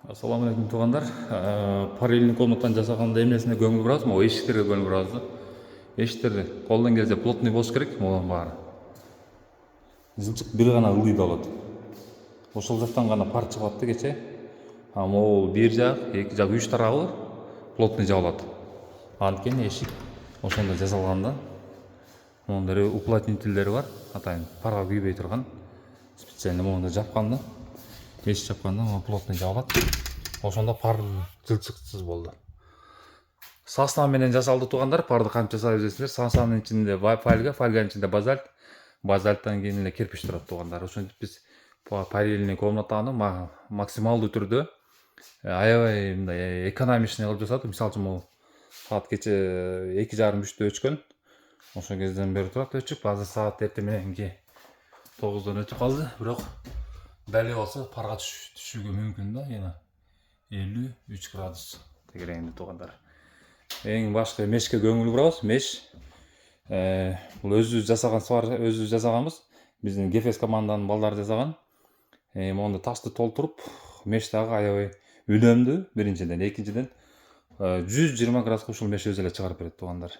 Assalamu alaikum туғандар. Параллельный комнатаны жасағанда эмнесине көңүл бурабыз? Могу эшиктерге көңүл бурабыз да. Эшиктерди колдон келсе плотный болуш керек, могу баары. Жылчык бир гана ылдый болот. Ошол жактан гана пар чыгат да кече. Могу бир жак, эки жак, үч тарабы плотный жабылат. Анткени эшик ошондой жасалган да. Мондор уплотнительдери бар, атайын парга күйбөй турган. Специально мону жапкан да. Эшик жапканда могу плотный жабылат. Ошондо пар жылчыксыз болду. Состав менен жасалды тугандар. Парды кантип жасап изесиңер? Сансанын ичинде фольганын ичинде базальт, базальттан кийин эле кирпич турат тугандар. Ошентип биз параллельный комнатаны максималдуу түрдө аябай мындай экономичный кылып жасадык. Мисалы үчүн могу саат кече 2:30-3'тө өчкөн. Ошол кезден бери турат өчүп, азыр саат эртең мененки 9'дон өтүп калды. Бирок дали болсо парга түшүүгө мүмкүн да, жана 53 градус тегерегинде тугандар. Эң башкы мешке көңүл бурабыз. Меш бул өзүбүз жасаганбыз. Биздин Гефес команданын балдары жасаган. Монду ташты толтуруп, меш дагы аябай үнөмдүү биринчиден, экинчиден 120 градуска ушул меш өзү эле чыгарып берет тугандар.